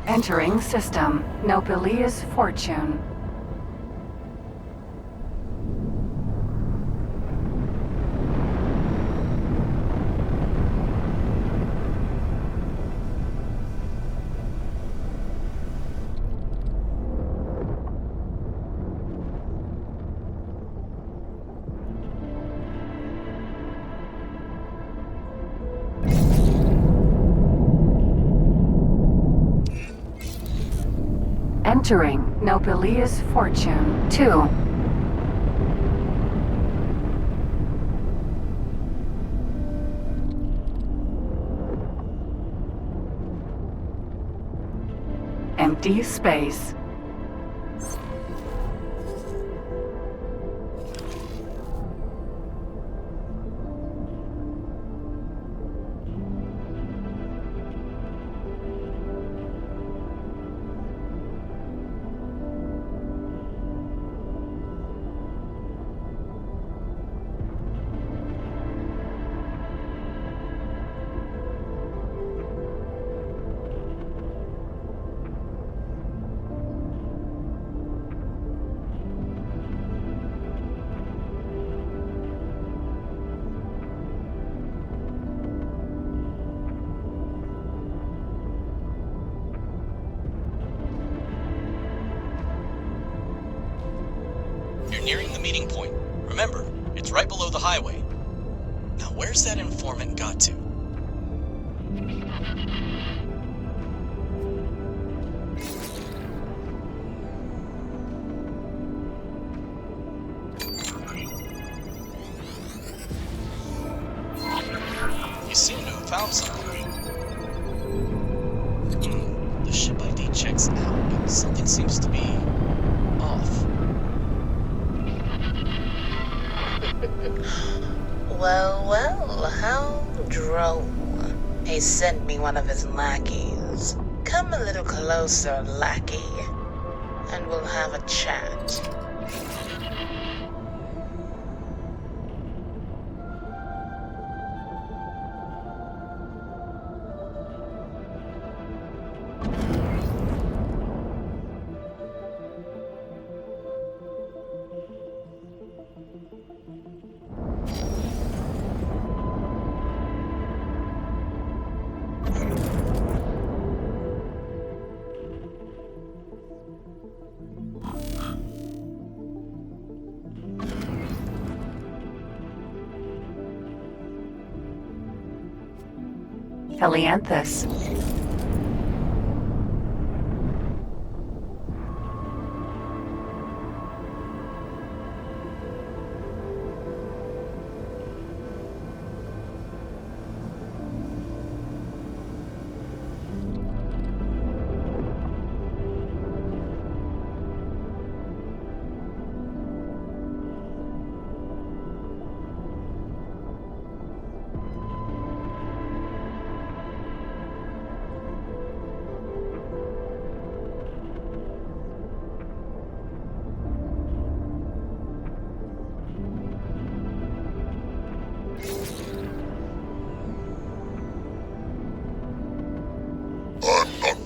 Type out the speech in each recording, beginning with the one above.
Entering system. Nopalia's fortune. Entering Nopalia's fortune. 2. Empty space. Nearing the meeting point. Remember, it's right below the highway. Now where's that informant got to? You seem to have found something. The ship ID checks out, but something seems to be off. Well, how droll. He sent me one of his lackeys. Come a little closer, lackey, and we'll have a chat. Helianthus.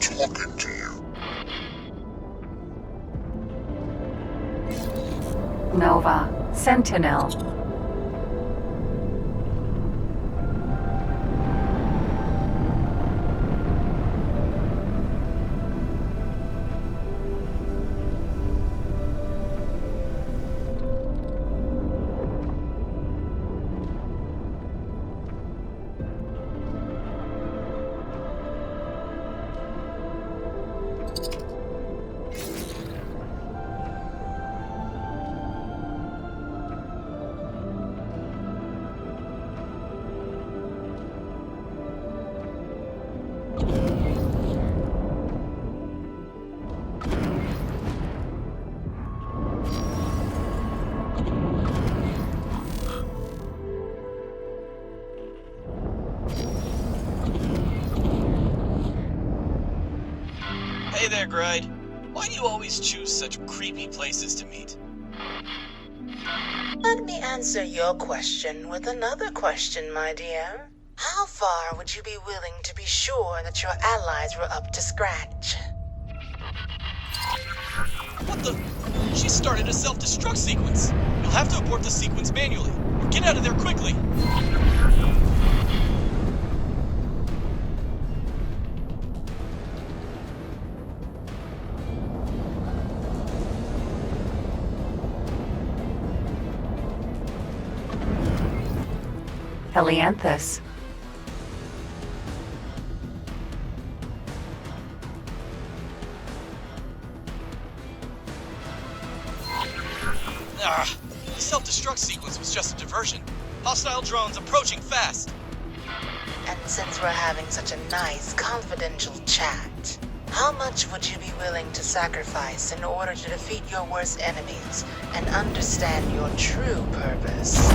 Talking to you. Nova. Sentinel. Hey there, Gride. Why do you always choose such creepy places to meet? Let me answer your question with another question, my dear. How far would you be willing to be sure that your allies were up to scratch? What the? She started a self-destruct sequence. You'll have to abort the sequence manually. Get out of there quickly. Helianthus. The self-destruct sequence was just a diversion. Hostile drones approaching fast. And since we're having such a nice, confidential chat, how much would you be willing to sacrifice in order to defeat your worst enemies and understand your true purpose?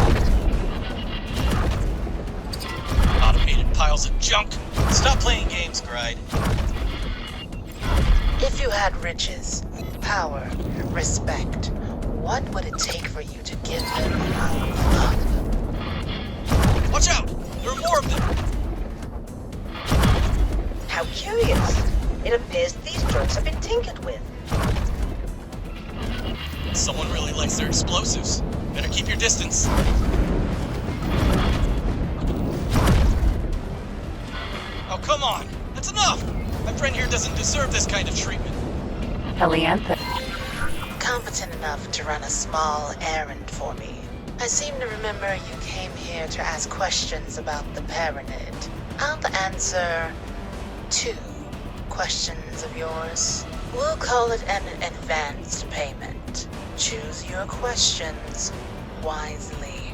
Automated piles of junk. Stop playing games, Gride. If you had riches, power, respect, what would it take for you to give them up? Watch out! There are more of them! How curious. It appears these drones have been tinkered with. Someone really likes their explosives. Better keep your distance. Oh, come on! That's enough! My friend here doesn't deserve this kind of treatment. Helianthus. Competent enough to run a small errand for me. I seem to remember you came here to ask questions about the Paranid. I'll answer 2 questions of yours. We'll call it an advanced payment. Choose your questions wisely.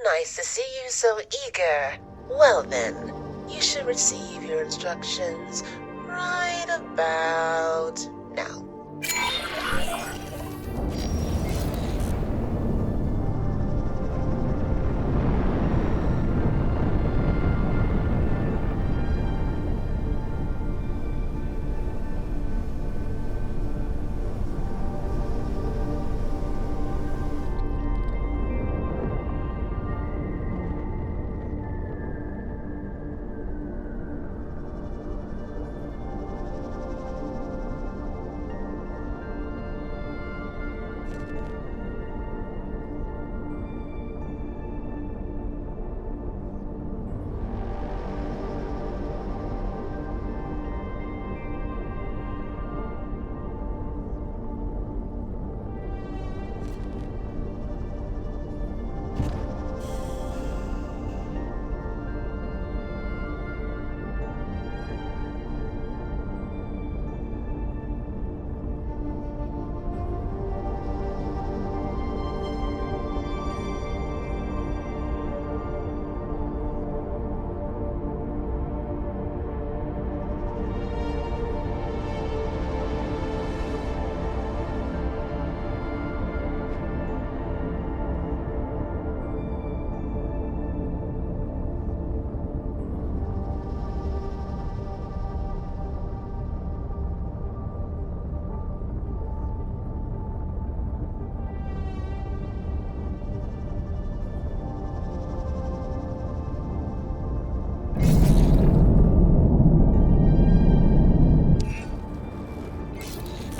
Nice to see you so eager. Well then, you should receive your instructions right about now.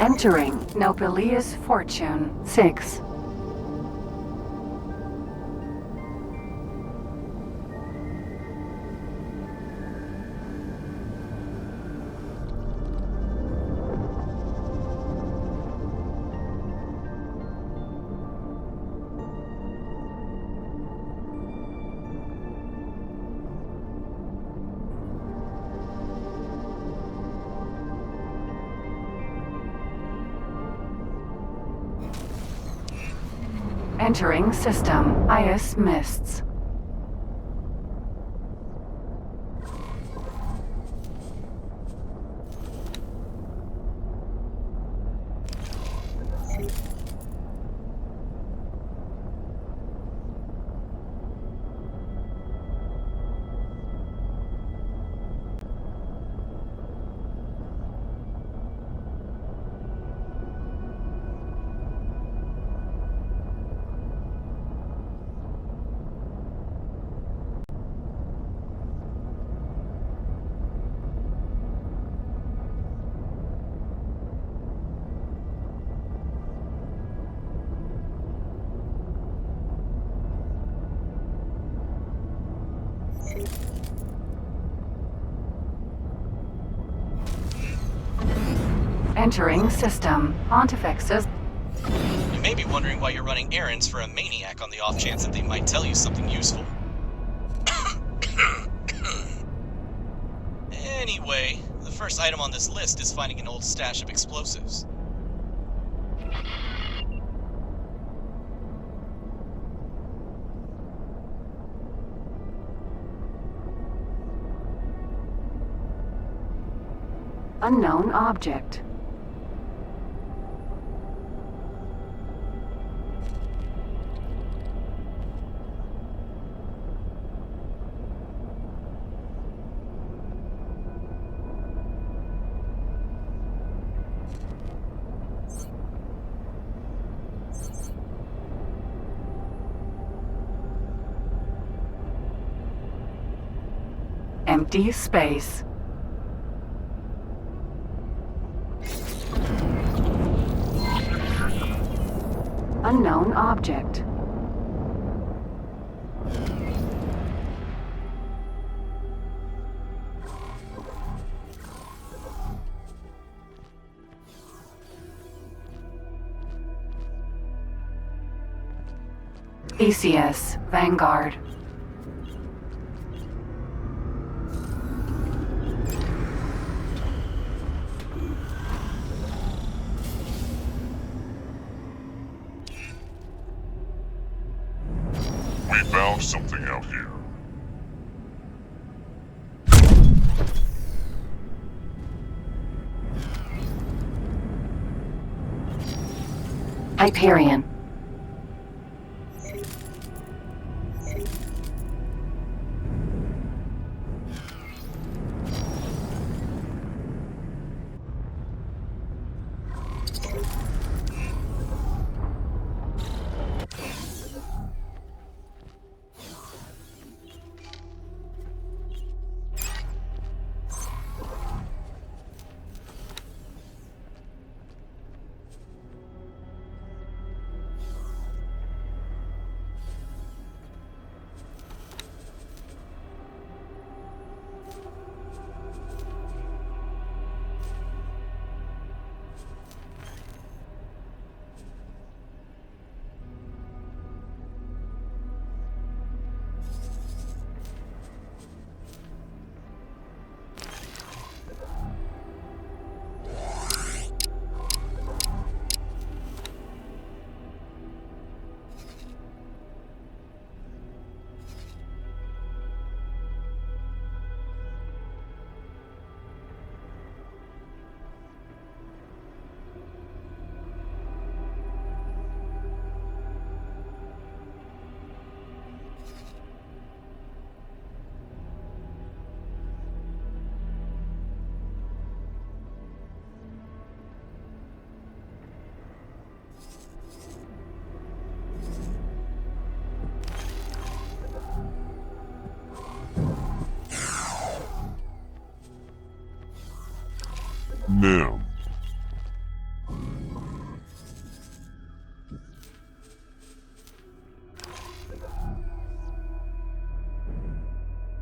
Entering Nobelius Fortune 6. Entering system IS Mists. Entering system. Pontifex's. You may be wondering why you're running errands for a maniac on the off chance that they might tell you something useful. Anyway, the first item on this list is finding an old stash of explosives. Unknown object. Empty space. Unknown object. ECS Vanguard. We found something out here. Hyperion. Nim.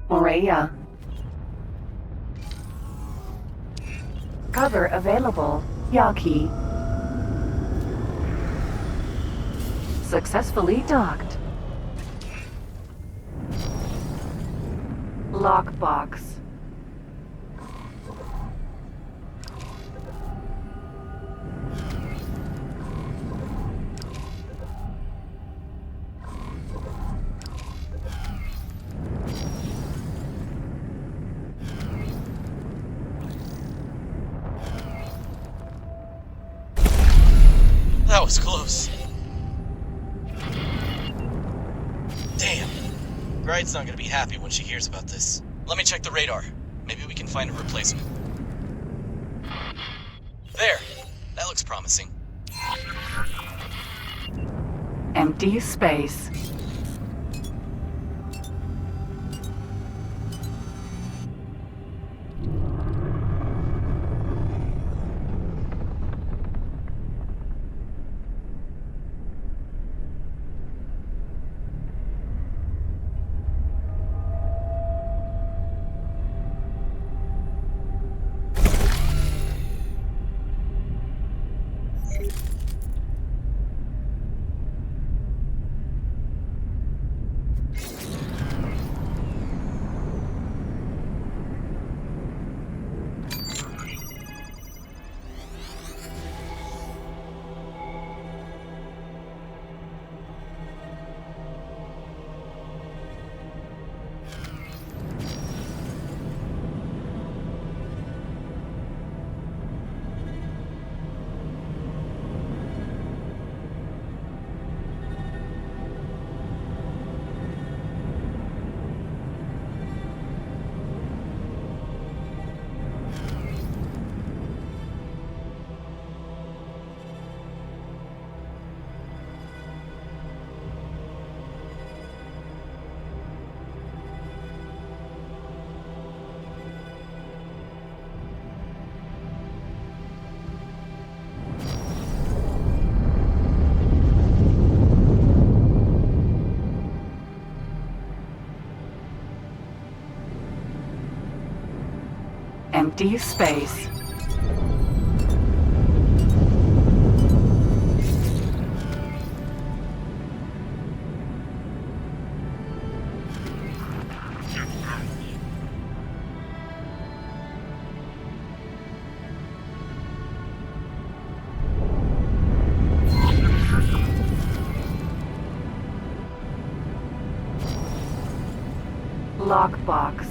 Morea. Cover available. Yaki. Successfully docked. Lockbox. That was close. Damn. Bride's not gonna be happy when she hears about this. Let me check the radar. Maybe we can find a replacement. There. That looks promising. Empty space. Empty space. Lockbox.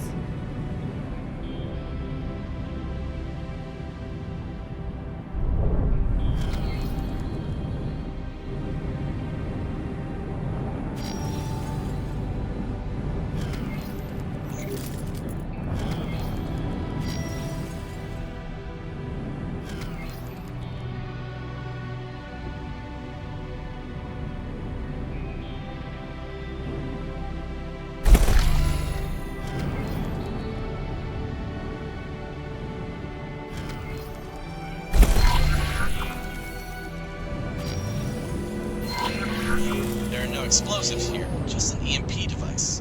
Explosives here, just an EMP device.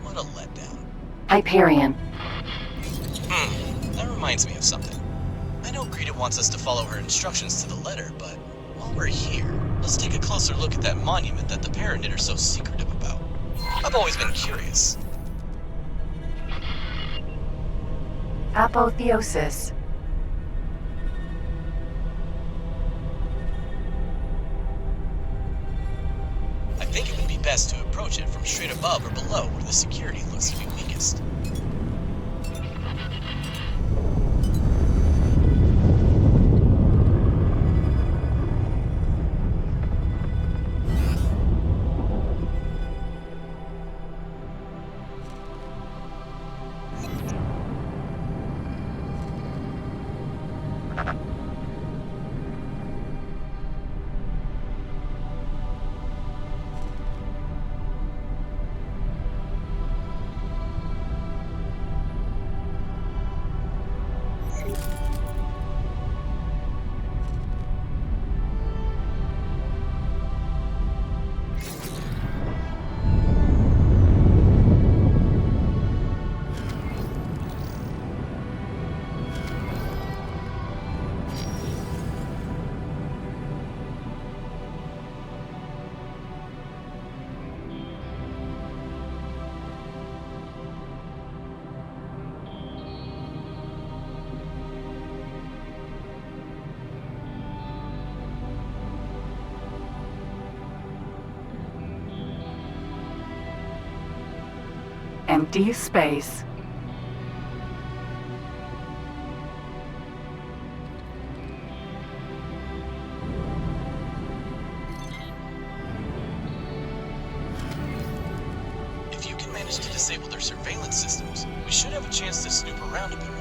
What a letdown. Hyperion. That reminds me of something. I know Greta wants us to follow her instructions to the letter, but while we're here, let's take a closer look at that monument that the Paranid are so secretive about. I've always been curious. Apotheosis. I think it would be best to approach it from straight above or below where the security looks to be weakest. Empty space. If you can manage to disable their surveillance systems, we should have a chance to snoop around a bit more.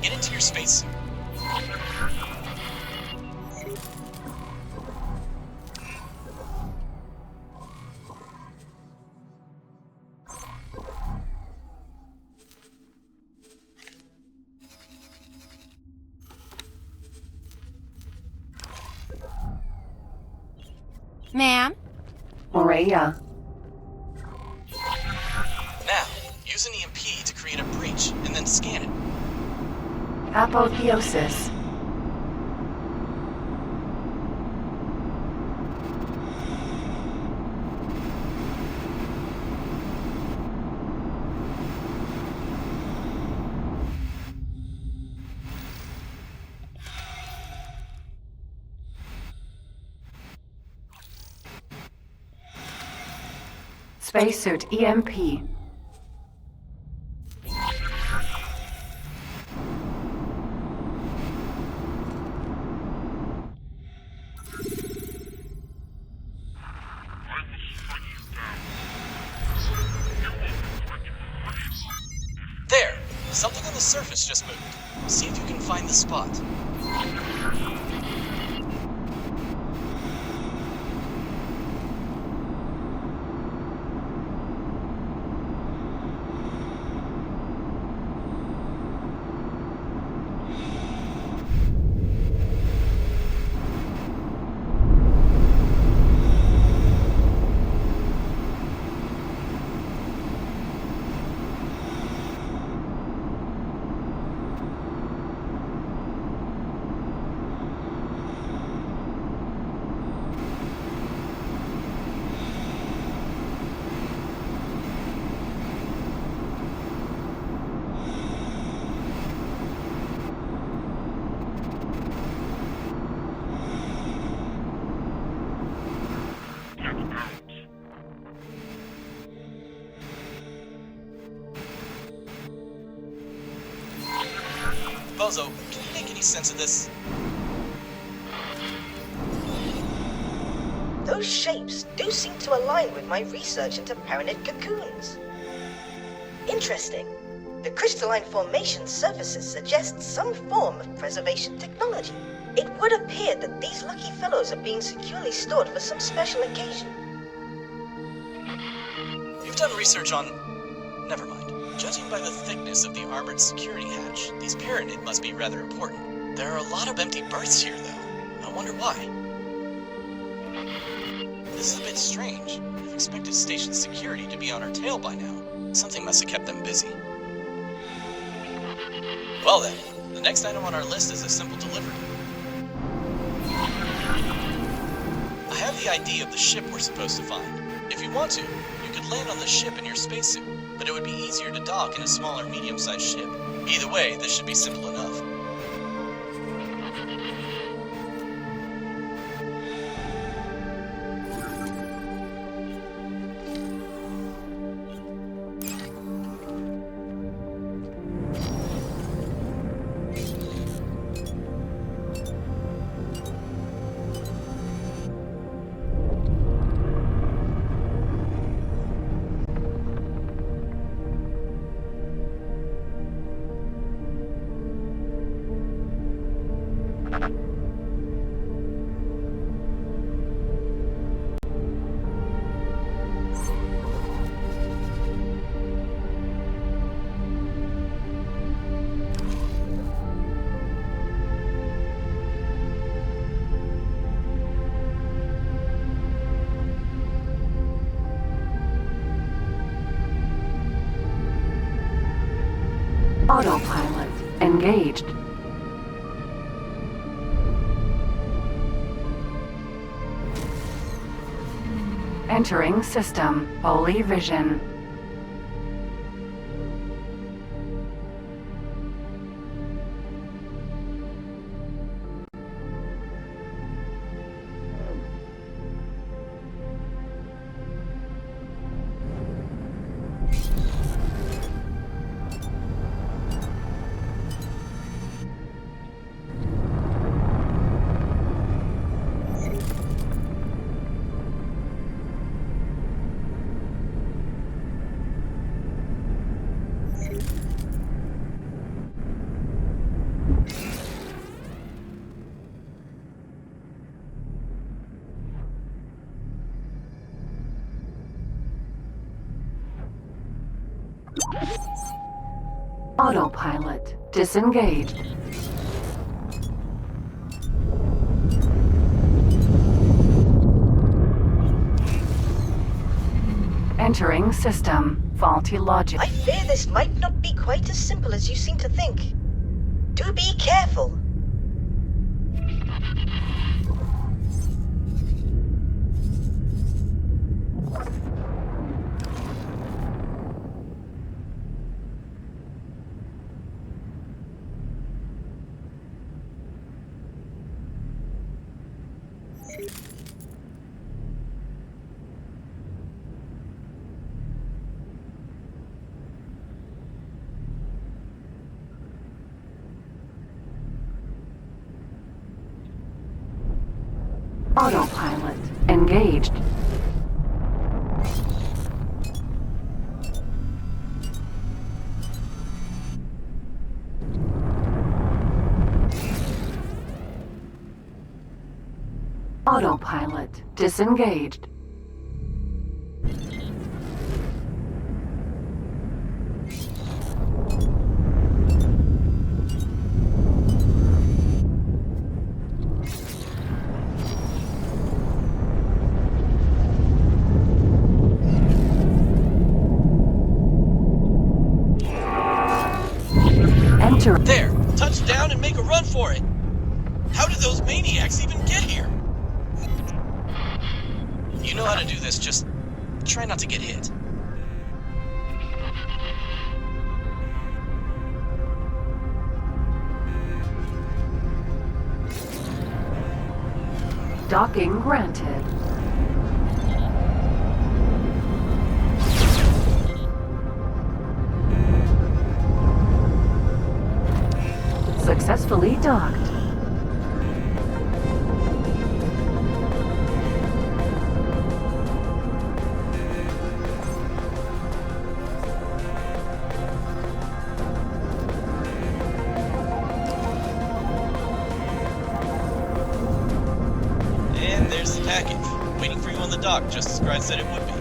Get into your spacesuit. Ma'am? Morea. Now, use an EMP to create a breach, and then scan it. Apotheosis. Spacesuit EMP. There! Something on the surface just moved. See if you can find the spot. Bozo, can you make any sense of this? Those shapes do seem to align with my research into Paranid cocoons. Interesting. The crystalline formation surfaces suggest some form of preservation technology. It would appear that these lucky fellows are being securely stored for some special occasion. You've done research on... Never mind. Judging by the thickness of the armored security hatch, these Paranid must be rather important. There are a lot of empty berths here, though. I wonder why. This is a bit strange. I've expected station security to be on our tail by now. Something must have kept them busy. Well then, the next item on our list is a simple delivery. I have the ID of the ship we're supposed to find. If you want to, you could land on the ship in your spacesuit, but it would be easier to dock in a smaller medium-sized ship. Either way, this should be simple enough. Autopilot engaged. Entering system. Holy vision. Autopilot disengaged. Entering system. Faulty logic. I fear this might not be quite as simple as you seem to think. Do be careful. Autopilot engaged. Autopilot disengaged. There! Touch down and make a run for it! How did those maniacs even get here? You know how to do this, just try not to get hit. Docking granted. Successfully docked. And there's the package, waiting for you on the dock, just as Gride said it would be.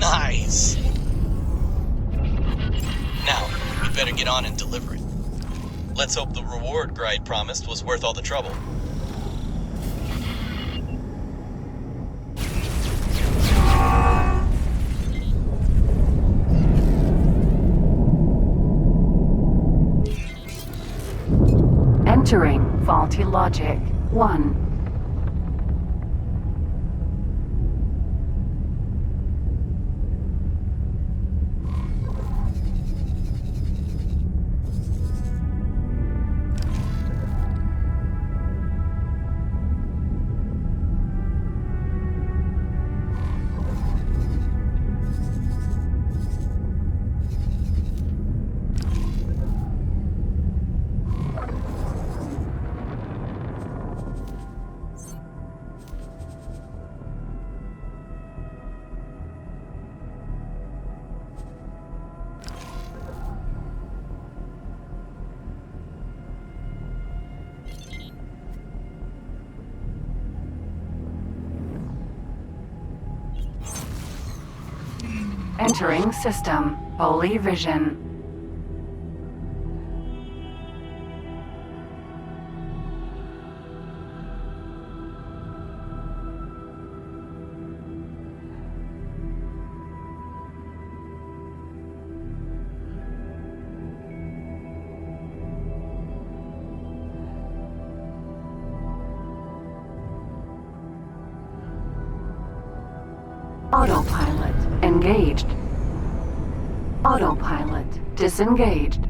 Nice! Now, we better get on and deliver it. Let's hope the reward Gride promised was worth all the trouble. Entering faulty logic 1. Entering system. Holy vision. Autopilot engaged. Autopilot disengaged.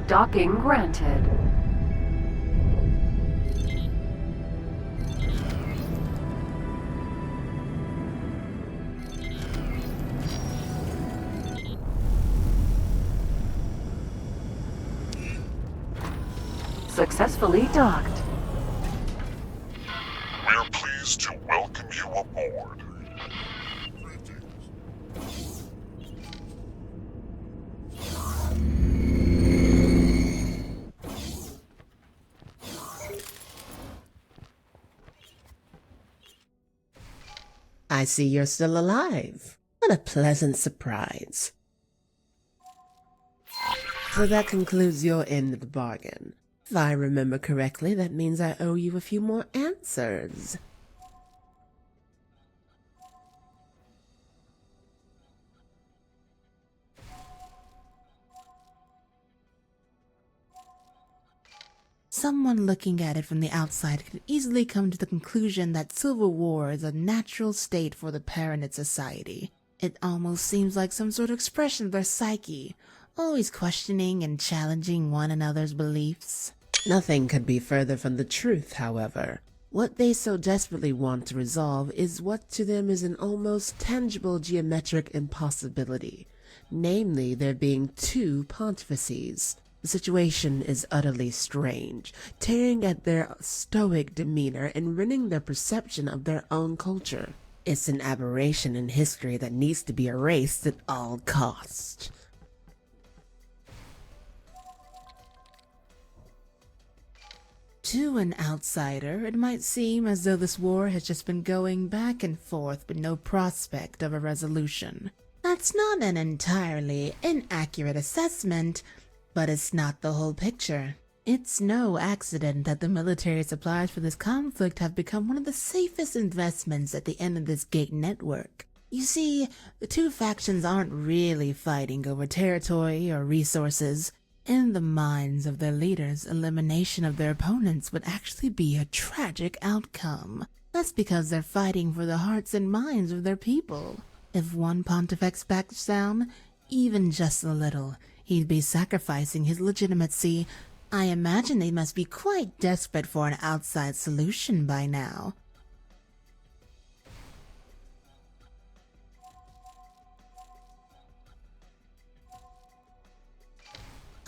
Docking granted. Successfully docked. We're pleased to welcome you aboard. I see you're still alive. What a pleasant surprise. So that concludes your end of the bargain. If I remember correctly, that means I owe you a few more answers. Someone looking at it from the outside could easily come to the conclusion that civil war is a natural state for the Paranid society. It almost seems like some sort of expression of their psyche, always questioning and challenging one another's beliefs. Nothing could be further from the truth, however. What they so desperately want to resolve is what to them is an almost tangible geometric impossibility, namely there being two Pontifexes. The situation is utterly strange, tearing at their stoic demeanor and rending their perception of their own culture. It's an aberration in history that needs to be erased at all costs. To an outsider, it might seem as though this war has just been going back and forth with no prospect of a resolution. That's not an entirely inaccurate assessment, but it's not the whole picture. It's no accident that the military supplies for this conflict have become one of the safest investments at the end of this gate network. You see, the two factions aren't really fighting over territory or resources. In the minds of their leaders, elimination of their opponents would actually be a tragic outcome. That's because they're fighting for the hearts and minds of their people. If one Pontifex backs down, even just a little, he'd be sacrificing his legitimacy. I imagine they must be quite desperate for an outside solution by now.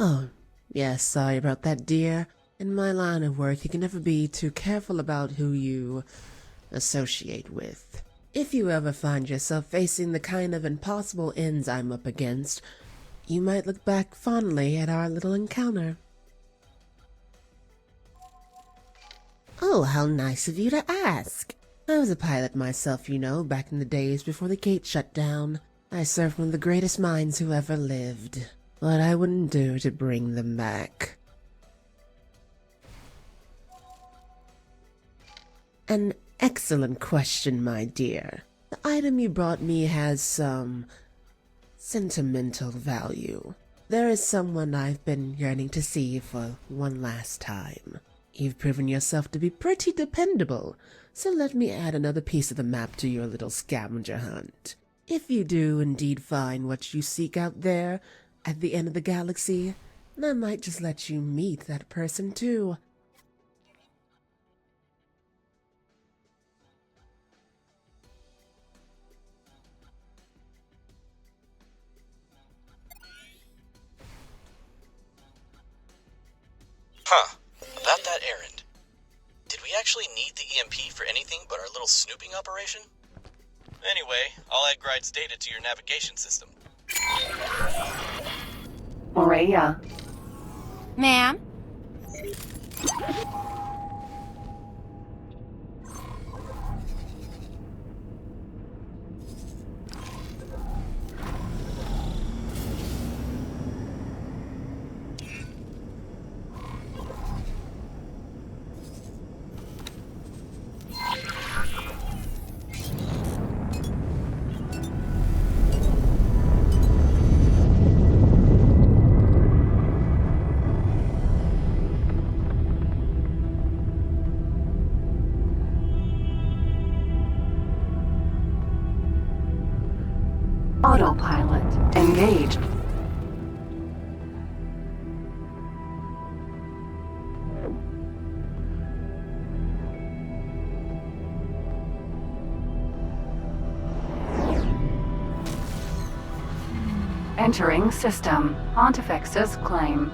Oh, yes, sorry about that, dear. In my line of work, you can never be too careful about who you associate with. If you ever find yourself facing the kind of impossible ends I'm up against, you might look back fondly at our little encounter. Oh, how nice of you to ask. I was a pilot myself, you know, back in the days before the gate shut down. I served one of the greatest minds who ever lived. What I wouldn't do to bring them back. An excellent question, my dear. The item you brought me has some sentimental value. There is someone I've been yearning to see for one last time. You've proven yourself to be pretty dependable, so let me add another piece of the map to your little scavenger hunt. If you do indeed find what you seek out there, at the end of the galaxy, and I might just let you meet that person too. Huh. About that errand. Did we actually need the EMP for anything but our little snooping operation? Anyway, I'll add Gride's data to your navigation system. Rhea. Ma'am? Autopilot engaged. Entering system. Pontifex's claim.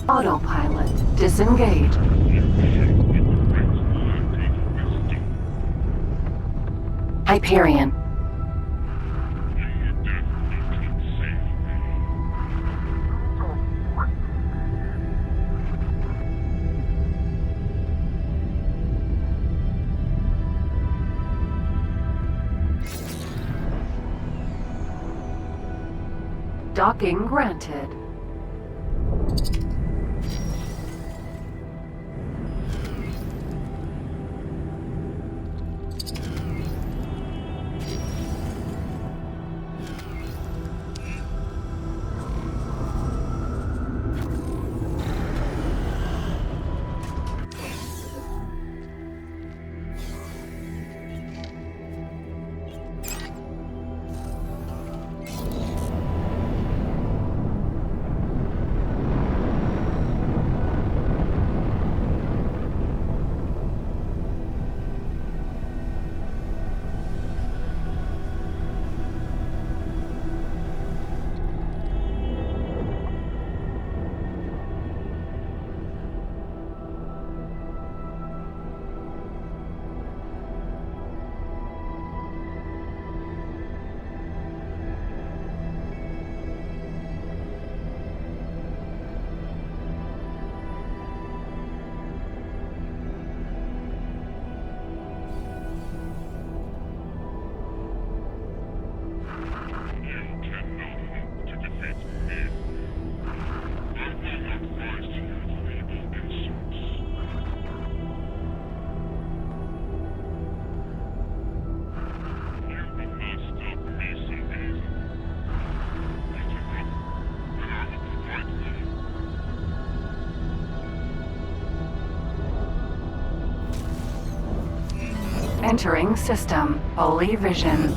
Autopilot disengaged. Hyperion. Docking granted. Entering system. Holy vision.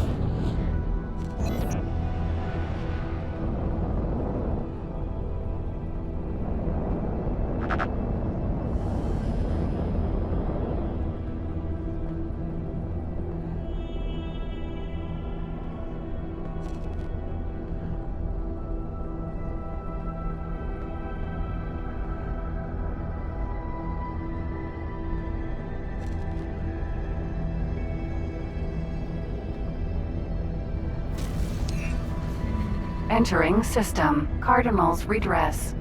Entering system. Cardinal's redress.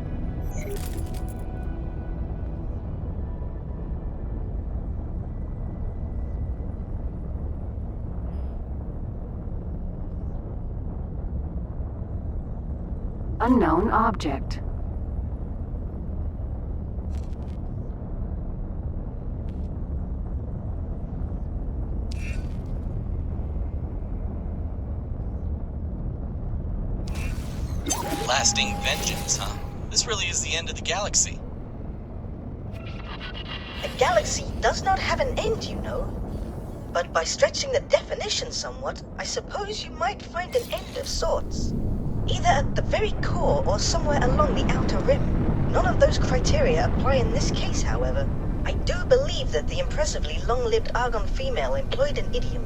Unknown object. Lasting vengeance, huh? This really is the end of the galaxy. A galaxy does not have an end, you know. But by stretching the definition somewhat, I suppose you might find an end of sorts. Either at the very core or somewhere along the outer rim. None of those criteria apply in this case, however. I do believe that the impressively long-lived Argon female employed an idiom.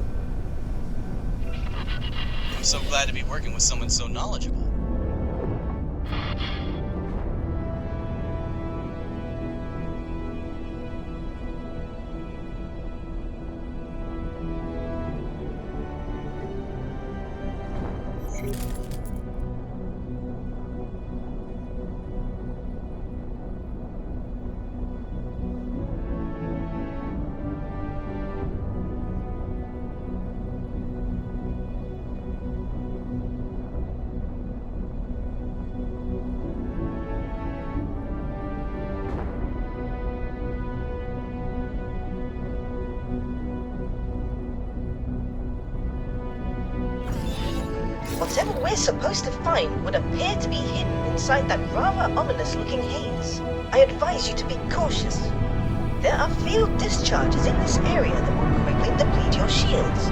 I'm so glad to be working with someone so knowledgeable. Whatever we're supposed to find would appear to be hidden inside that rather ominous-looking haze. I advise you to be cautious. There are field discharges in this area that will quickly deplete your shields.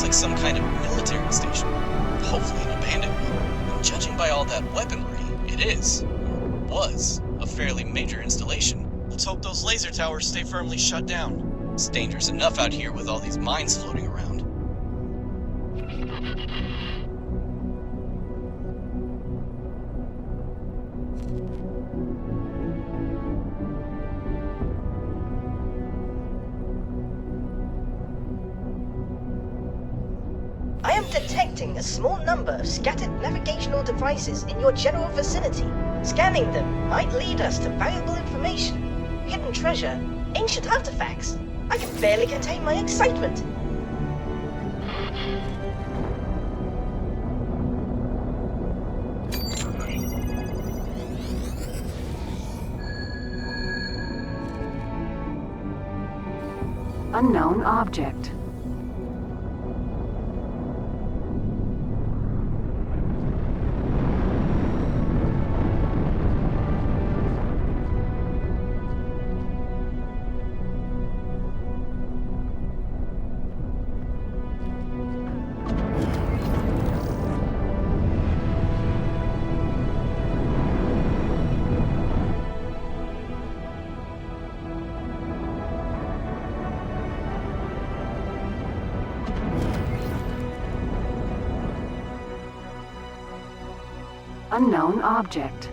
Like some kind of military station. Hopefully an abandoned one. And judging by all that weaponry, it is, or was, a fairly major installation. Let's hope those laser towers stay firmly shut down. It's dangerous enough out here with all these mines floating around. I am detecting a small number of scattered navigational devices in your general vicinity. Scanning them might lead us to valuable information, hidden treasure, ancient artifacts. I can barely contain my excitement. Unknown object. Unknown object.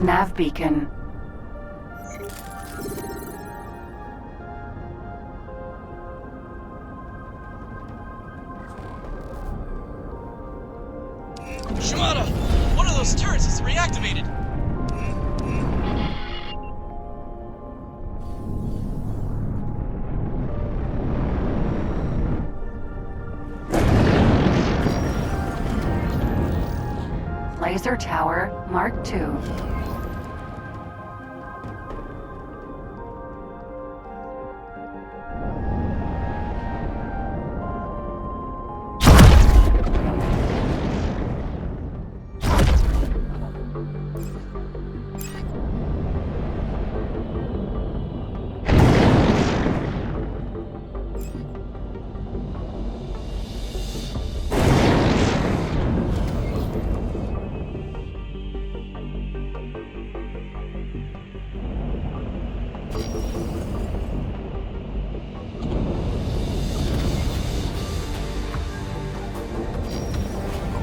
Nav beacon. Shimada! One of those turrets is reactivated! Laser tower, Mark II.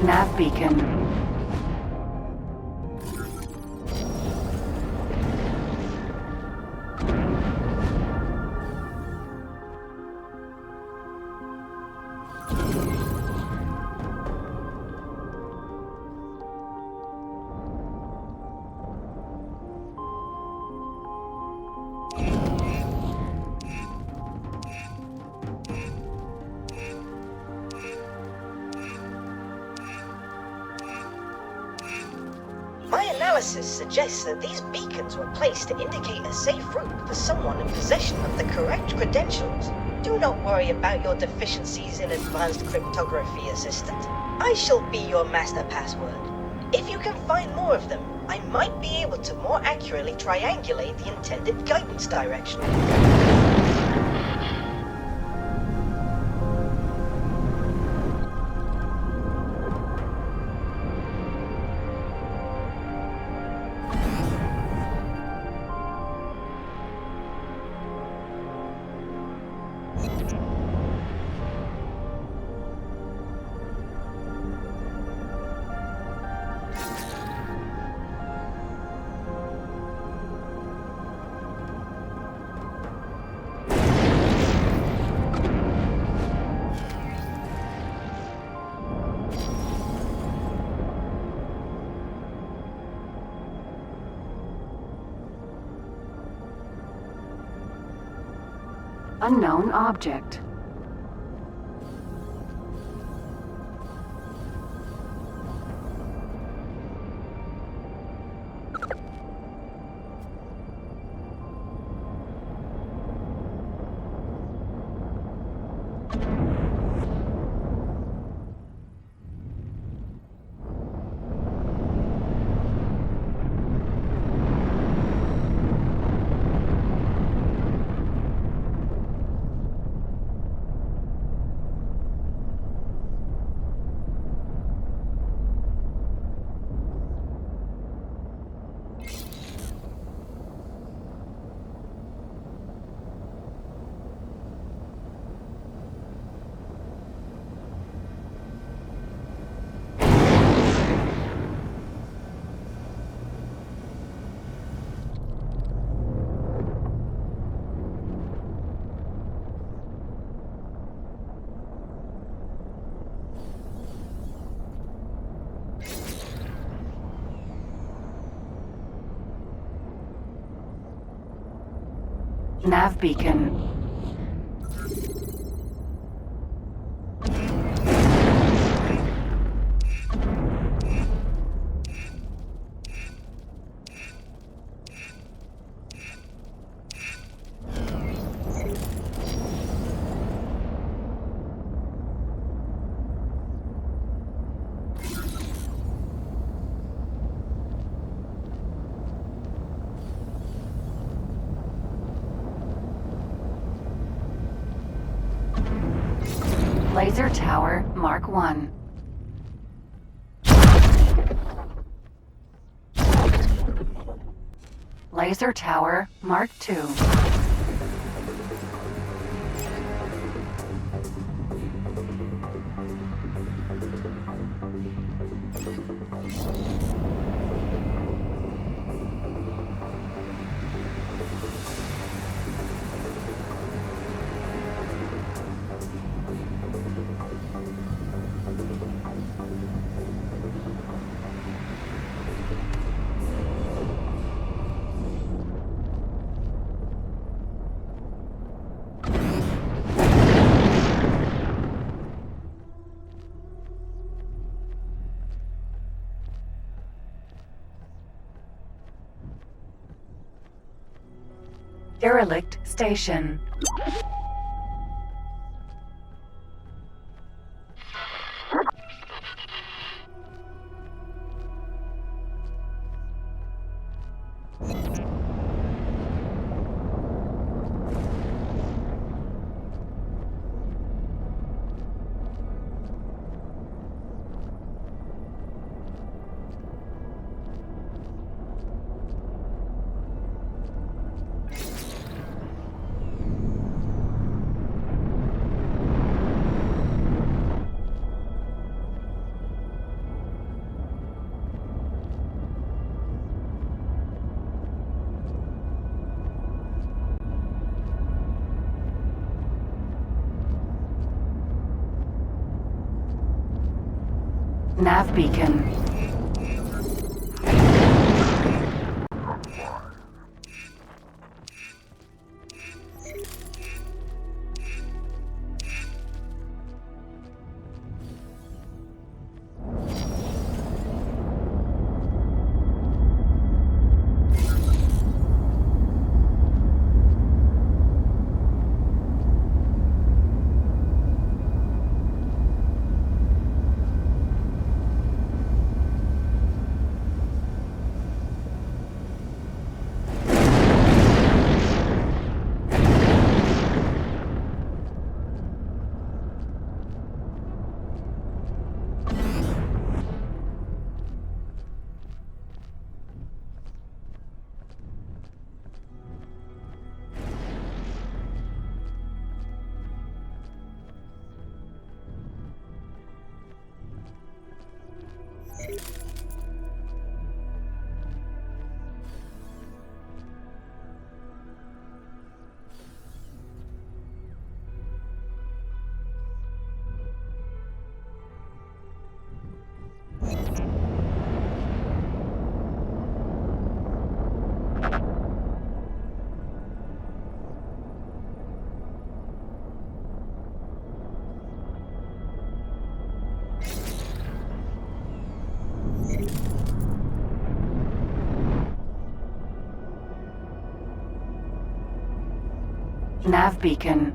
Nav beacon. My analysis suggests that these beacons were placed to indicate a safe route for someone in possession of the correct credentials. Do not worry about your deficiencies in advanced cryptography, Assistant. I shall be your master password. If you can find more of them, I might be able to more accurately triangulate the intended guidance direction. Unknown object. Nav beacon. Laser tower, Mark I. Laser tower, Mark II. Derelict station. Nav beacon. Nav beacon.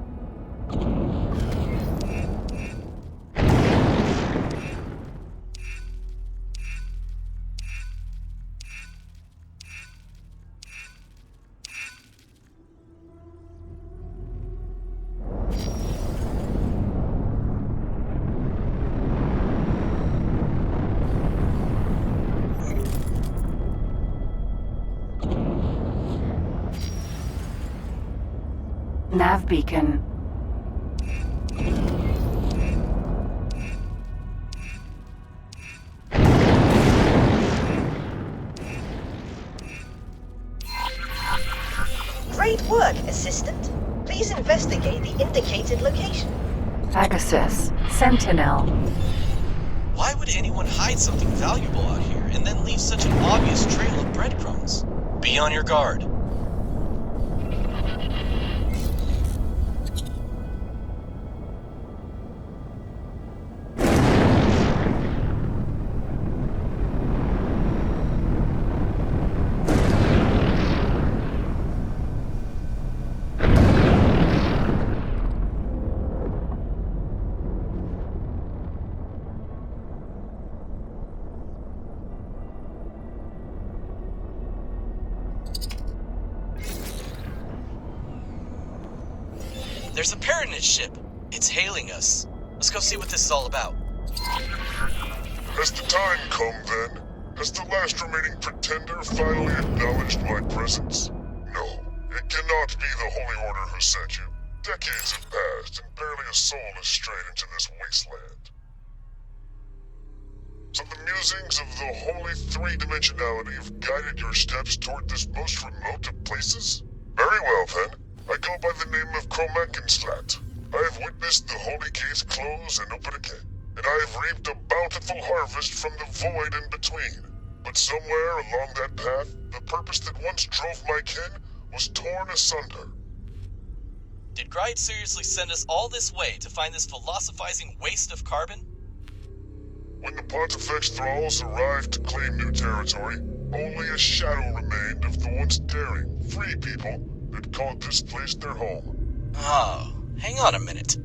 Nav beacon. Great work, Assistant. Please investigate the indicated location. Pegasus. Sentinel. Why would anyone hide something valuable out here and then leave such an obvious trail of breadcrumbs? Be on your guard. There's a Paranid ship. It's hailing us. Let's go see what this is all about. Has the time come then? Has the last remaining pretender finally acknowledged my presence? No, it cannot be the Holy Order who sent you. Decades have passed, and barely a soul has strayed into this wasteland. So the musings of the holy three-dimensionality have guided your steps toward this most remote of places? Very well then. I go by the name of Kromankenslat. I have witnessed the holy gates close and open again, and I have reaped a bountiful harvest from the void in between. But somewhere along that path, the purpose that once drove my kin was torn asunder. Did Gride seriously send us all this way to find this philosophizing waste of carbon? When the Pontifex thralls arrived to claim new territory, only a shadow remained of the once daring, free people that called this place their home. Oh, hang on a minute.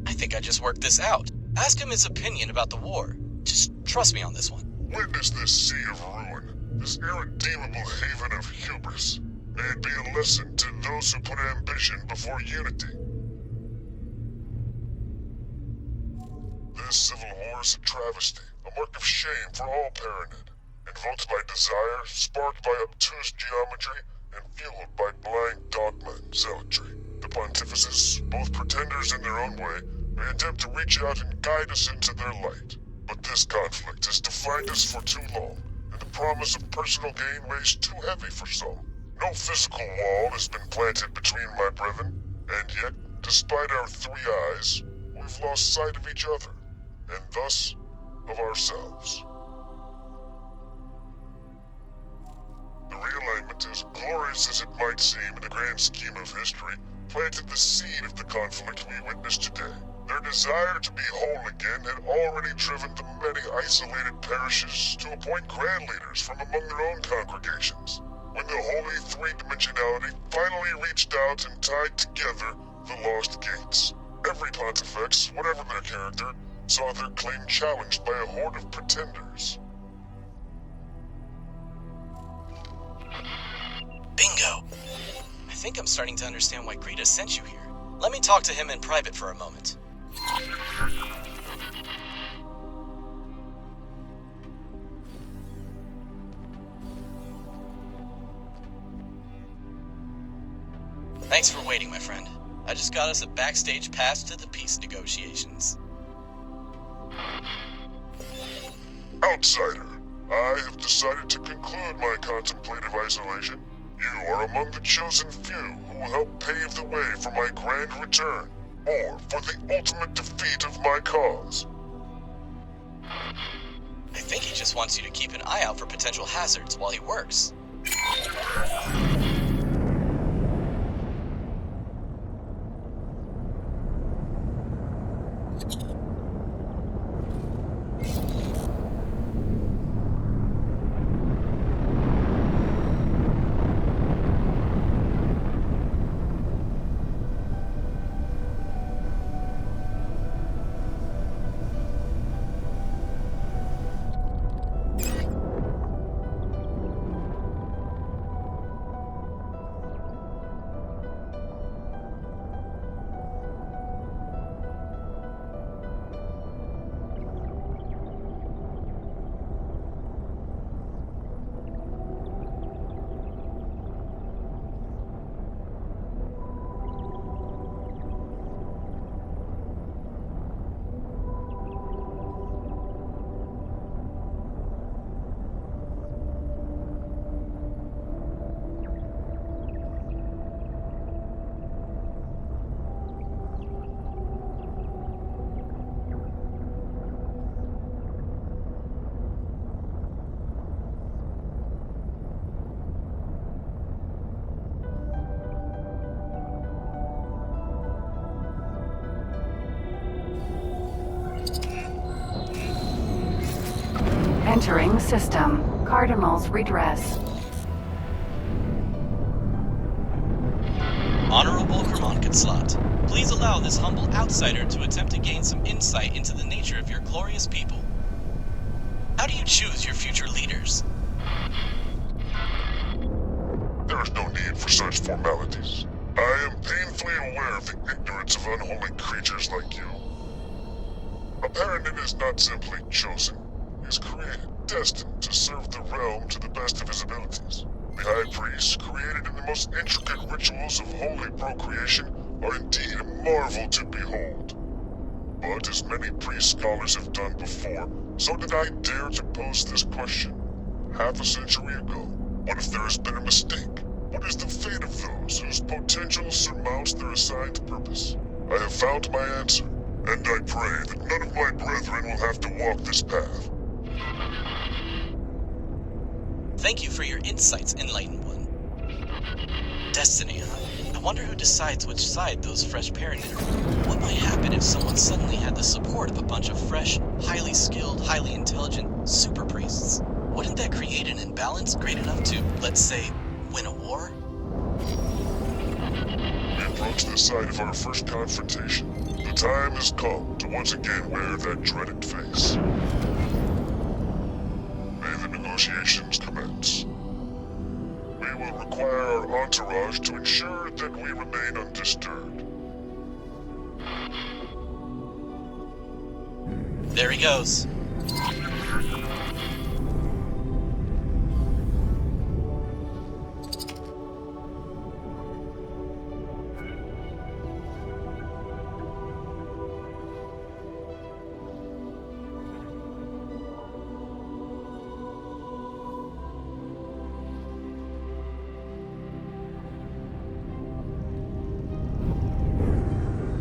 I think I just worked this out. Ask him his opinion about the war. Just trust me on this one. Witness this sea of ruin, this irredeemable haven of hubris. May it be a lesson to those who put ambition before unity. This civil war is a travesty, a mark of shame for all Paranid, invoked by desire, sparked by obtuse geometry, and fueled by blind dogma and zealotry. The Pontifexes, both pretenders in their own way, may attempt to reach out and guide us into their light. But this conflict has defined us for too long, and the promise of personal gain weighs too heavy for some. No physical wall has been planted between my brethren, and yet, despite our three eyes, we've lost sight of each other, and thus of ourselves. The realignment, as glorious as it might seem in the grand scheme of history, planted the seed of the conflict we witness today. Their desire to be whole again had already driven the many isolated parishes to appoint grand leaders from among their own congregations. When the holy three-dimensionality finally reached out and tied together the lost gates, every Pontifex, whatever their character, saw their claim challenged by a horde of pretenders. Bingo! I think I'm starting to understand why Greta sent you here. Let me talk to him in private for a moment. Thanks for waiting, my friend. I just got us a backstage pass to the peace negotiations. Outsider, I have decided to conclude my contemplative isolation. You are among the chosen few who will help pave the way for my grand return, or for the ultimate defeat of my cause. I think he just wants you to keep an eye out for potential hazards while he works. Entering system. Cardinal's redress. Honorable Kermonkin Slot, please allow this humble outsider to attempt to gain some insight into the nature of your glorious people. How do you choose your future leaders? There is no need for such formalities. I am painfully aware of the ignorance of unholy creatures like you. A Paranid is not simply chosen. He is created, destined to serve the realm to the best of his abilities. The High Priest, created in the most intricate rituals of holy procreation, are indeed a marvel to behold. But as many priest scholars have done before, so did I dare to pose this question. Half a century ago, what if there has been a mistake? What is the fate of those whose potential surmounts their assigned purpose? I have found my answer, and I pray that none of my brethren will have to walk this path. Thank you for your insights, Enlightened One. Destiny, huh? I wonder who decides which side those fresh Paranid are. What might happen if someone suddenly had the support of a bunch of fresh, highly skilled, highly intelligent super priests? Wouldn't that create an imbalance great enough to, let's say, win a war? approach the site of our first confrontation. The time has come to once again wear that dreaded face. May the negotiations commence. We will require our entourage to ensure that we remain undisturbed. There he goes.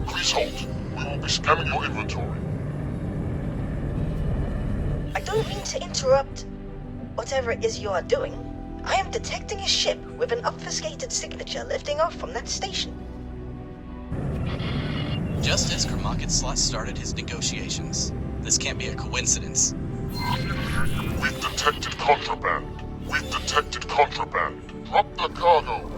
Please halt. We will be scanning your inventory. I don't mean to interrupt whatever it is you are doing. I am detecting a ship with an obfuscated signature lifting off from that station. Just as Kermakit started his negotiations. This can't be a coincidence. We've detected contraband. We've detected contraband. Drop the cargo.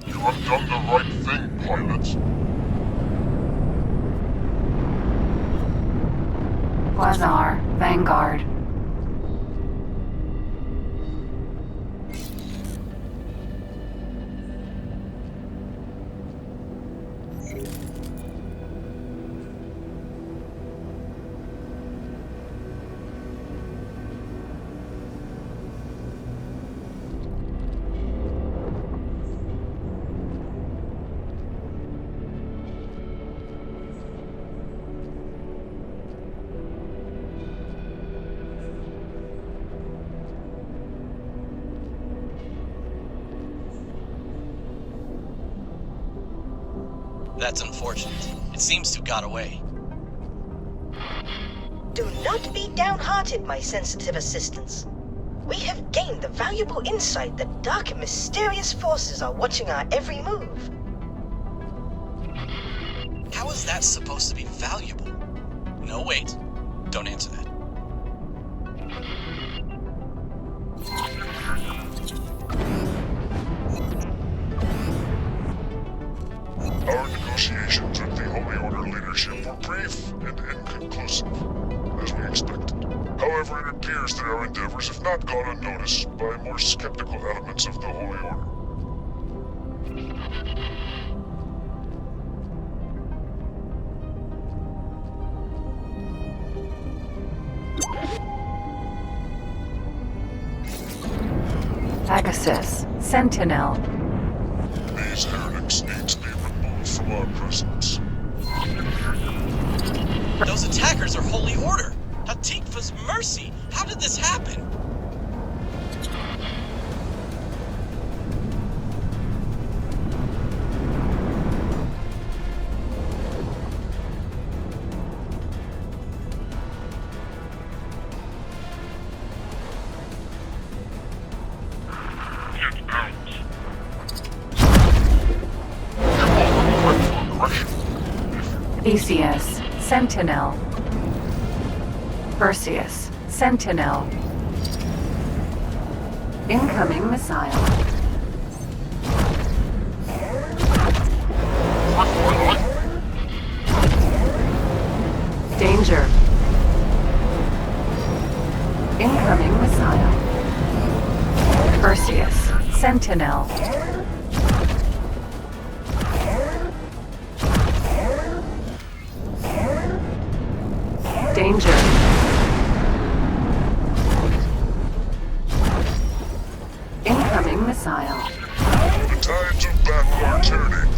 You have done the right thing, pilot. Quasar, Vanguard. That's unfortunate. It seems to have got away. Do not be downhearted, my sensitive assistants. We have gained the valuable insight that dark and mysterious forces are watching our every move. How is that supposed to be valuable? No, wait. Don't answer that. Our negotiations with the Holy Order leadership were brief and inconclusive, as we expected. However, it appears that our endeavors have not gone unnoticed by more skeptical elements of the Holy Order. Pegasus, Sentinel. These heretics need to be removed from our presence. Those attackers are Holy Order! Hatikva's mercy! How did this happen? Get out. You are threat for aggression. Theseus, Sentinel. Perseus, Sentinel. Incoming missile. Threat for my life. Danger. Incoming missile. Perseus, Sentinel. Danger. Incoming missile. The tides of battle are turning.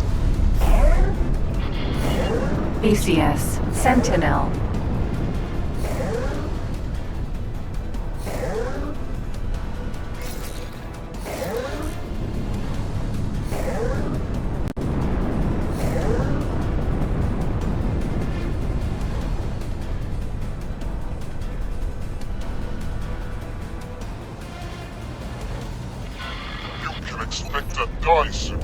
Theseus, Sentinel. You can expect to die soon.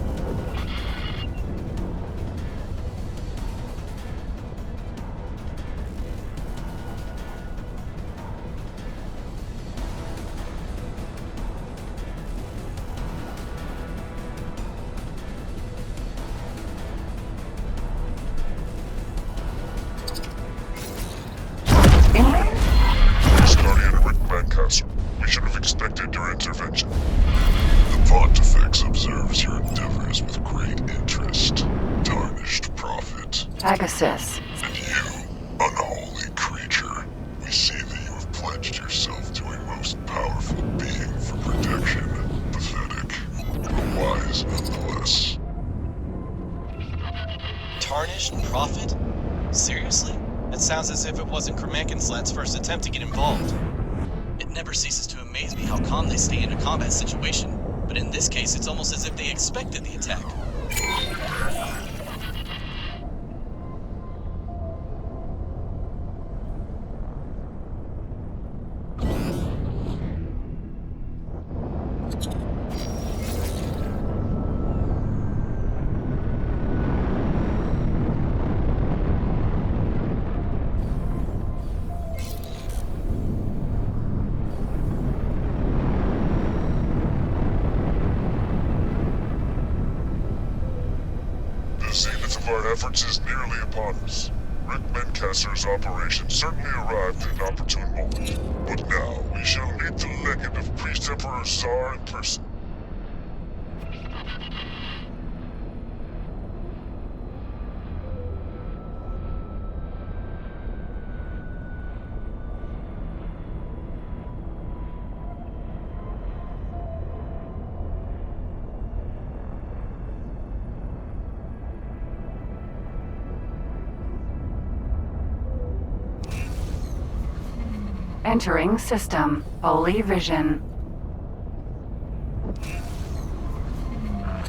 Professor. We should have expected your intervention. The Pontifex observes your endeavors with great interest. Tarnished prophet. Pegasus. And you, unholy creature, we see that you have pledged yourself to a most powerful being for protection. Pathetic, but wise nonetheless. Tarnished prophet? Seriously? It sounds as if it wasn't Kromankinslat's first attempt to get involved. It never ceases to amaze me how calm they stay in a combat situation, but in this case it's almost as if they expected the attack. The zenith of our efforts is nearly upon us. Rick Mencasser's operation certainly arrived at an opportune moment. But now, we shall meet the legate of Priest Emperor Tsar in person. Entering system. Holy vision.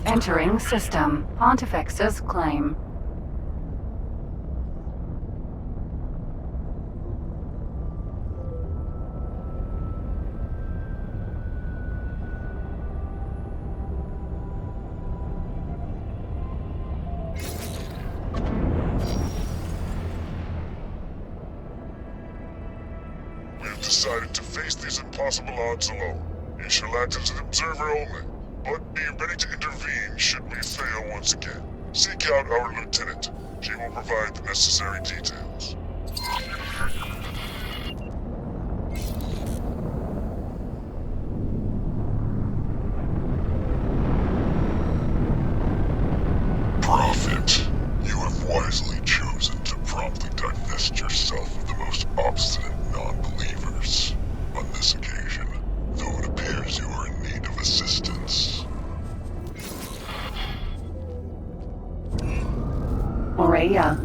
Entering system. Pontifex's claim. Decided to face these impossible odds alone. You shall act as an observer only, but be ready to intervene should we fail once again. Seek out our lieutenant. She will provide the necessary details. Prophet, you have wisely chosen to promptly divest yourself of the most obstinate non-believers. On this occasion, though it appears you are in need of assistance. Moreya.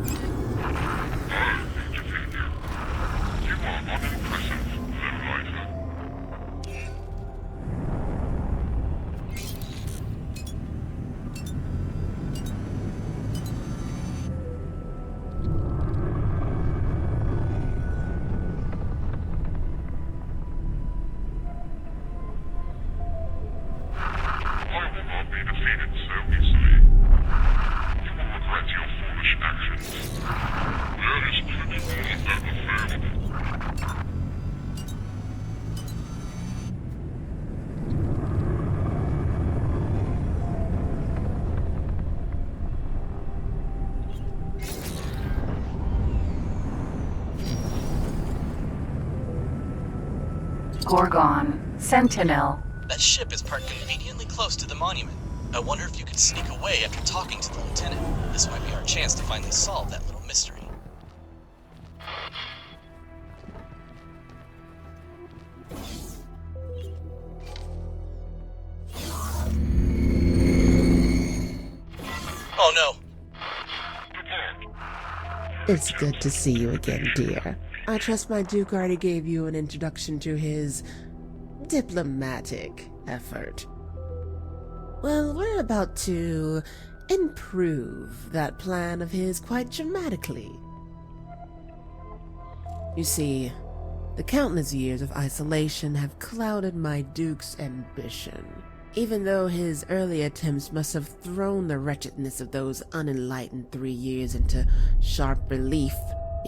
Gorgon. Sentinel. That ship is parked conveniently close to the monument. I wonder if you could sneak away after talking to the lieutenant. This might be our chance to finally solve that little mystery. Oh no! It's good to see you again, dear. I trust my Duke already gave you an introduction to his diplomatic effort. Well, we're about to improve that plan of his quite dramatically. You see, the countless years of isolation have clouded my Duke's ambition. Even though his early attempts must have thrown the wretchedness of those unenlightened 3 years into sharp relief,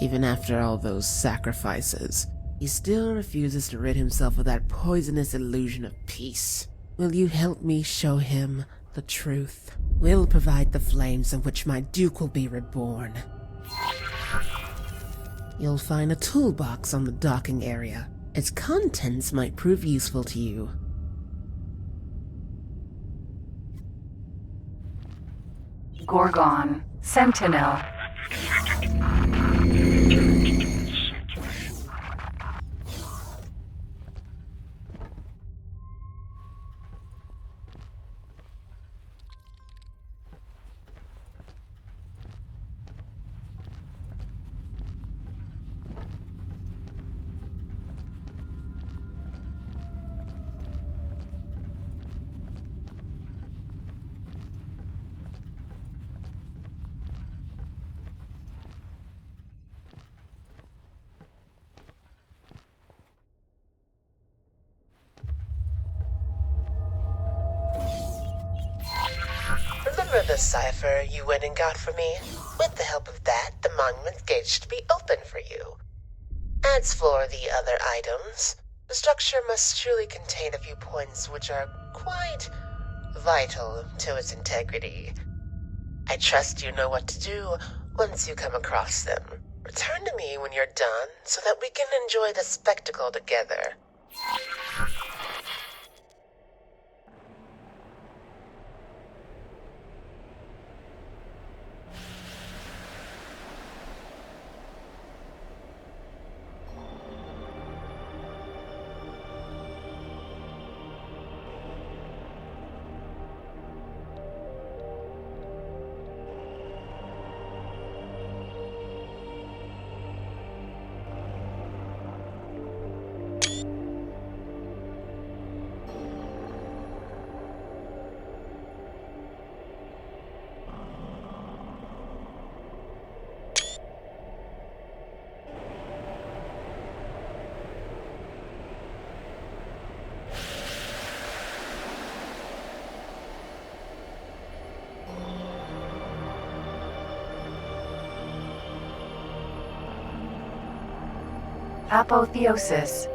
even after all those sacrifices, he still refuses to rid himself of that poisonous illusion of peace. Will you help me show him the truth? We'll provide the flames in which my Duke will be reborn. You'll find a toolbox on the docking area. Its contents might prove useful to you. Gorgon. Sentinel. Remember the cipher you went and got for me? With the help of that, the monument gate should be open for you. As for the other items, the structure must surely contain a few points which are quite vital to its integrity. I trust you know what to do once you come across them. Return to me when you're done so that we can enjoy the spectacle together. Apotheosis.